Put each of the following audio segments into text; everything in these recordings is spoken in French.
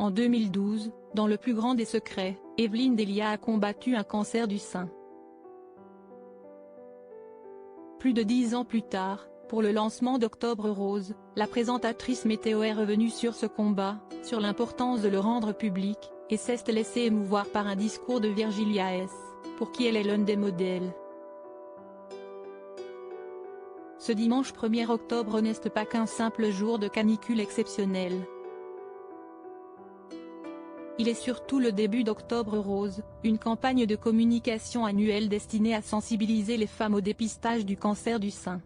En 2012, dans le plus grand des secrets, Evelyne Delia a combattu un cancer du sein. Plus de 10 ans plus tard, pour le lancement d'Octobre Rose, la présentatrice météo est revenue sur ce combat, sur l'importance de le rendre public, et s'est laissée émouvoir par un discours de Virgilia S., pour qui elle est l'un des modèles. Ce dimanche 1er octobre n'est pas qu'un simple jour de canicule exceptionnel. Il est surtout le début d'Octobre Rose, une campagne de communication annuelle destinée à sensibiliser les femmes au dépistage du cancer du sein.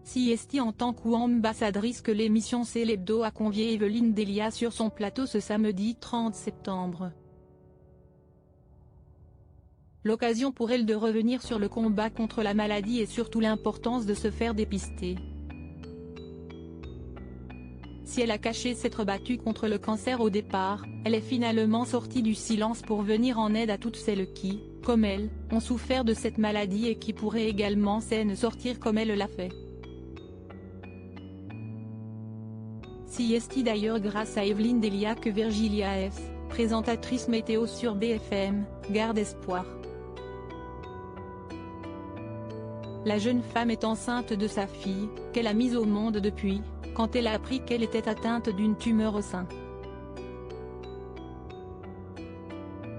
CST en tant qu'ambassadrice que l'émission C'est l'Hebdo a convié Evelyne Delia sur son plateau ce samedi 30 septembre. L'occasion pour elle de revenir sur le combat contre la maladie et surtout l'importance de se faire dépister. Si elle a caché s'être battue contre le cancer au départ, elle est finalement sortie du silence pour venir en aide à toutes celles qui, comme elle, ont souffert de cette maladie et qui pourraient également s'en sortir comme elle l'a fait. CST d'ailleurs grâce à Evelyne Delia que Virgilia F., présentatrice météo sur BFM, garde espoir. La jeune femme est enceinte de sa fille, qu'elle a mise au monde depuis, quand elle a appris qu'elle était atteinte d'une tumeur au sein.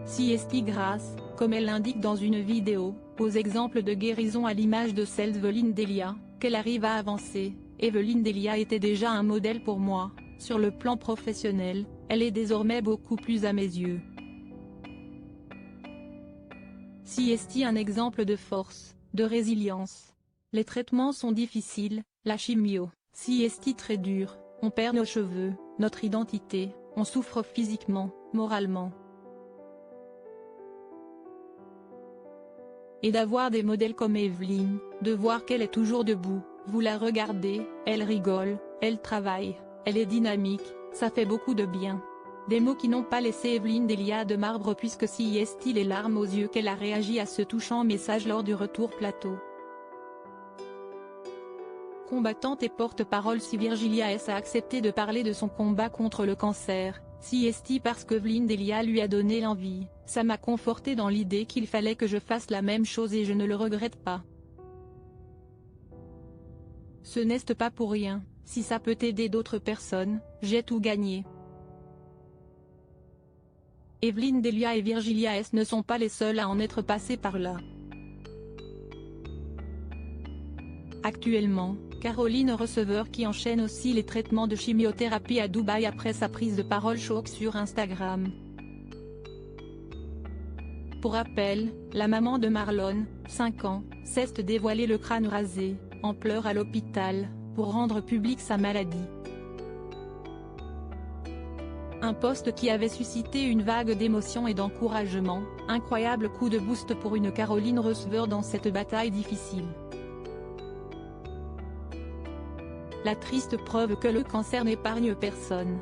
CST grâce, comme elle l'indique dans une vidéo, aux exemples de guérison à l'image de celle d'Evelyne Delia, qu'elle arrive à avancer. Evelyne Delia était déjà un modèle pour moi, sur le plan professionnel, elle est désormais beaucoup plus à mes yeux. CST un exemple de force, de résilience. Les traitements sont difficiles, la chimio, CST très dur, on perd nos cheveux, notre identité, on souffre physiquement, moralement. Et d'avoir des modèles comme Evelyne, de voir qu'elle est toujours debout, vous la regardez, elle rigole, elle travaille, elle est dynamique, ça fait beaucoup de bien. Des mots qui n'ont pas laissé Evelyne Delia de marbre puisque CST les larmes aux yeux qu'elle a réagi à ce touchant message lors du retour plateau. Combattante et porte-parole si Virgilia S. a accepté de parler de son combat contre le cancer, CST parce que Evelyne Delia lui a donné l'envie, ça m'a conforté dans l'idée qu'il fallait que je fasse la même chose et je ne le regrette pas. Ce n'est pas pour rien, si ça peut aider d'autres personnes, j'ai tout gagné. Evelyne Delia et Virgilia S. ne sont pas les seules à en être passées par là. Actuellement, Caroline Receveur qui enchaîne aussi les traitements de chimiothérapie à Dubaï après sa prise de parole choc sur Instagram. Pour rappel, la maman de Marlon, 5 ans, s'est dévoilé le crâne rasé, en pleurs à l'hôpital, pour rendre publique sa maladie. Un post qui avait suscité une vague d'émotion et d'encouragement, incroyable coup de boost pour une Caroline Receveur dans cette bataille difficile. La triste preuve que le cancer n'épargne personne.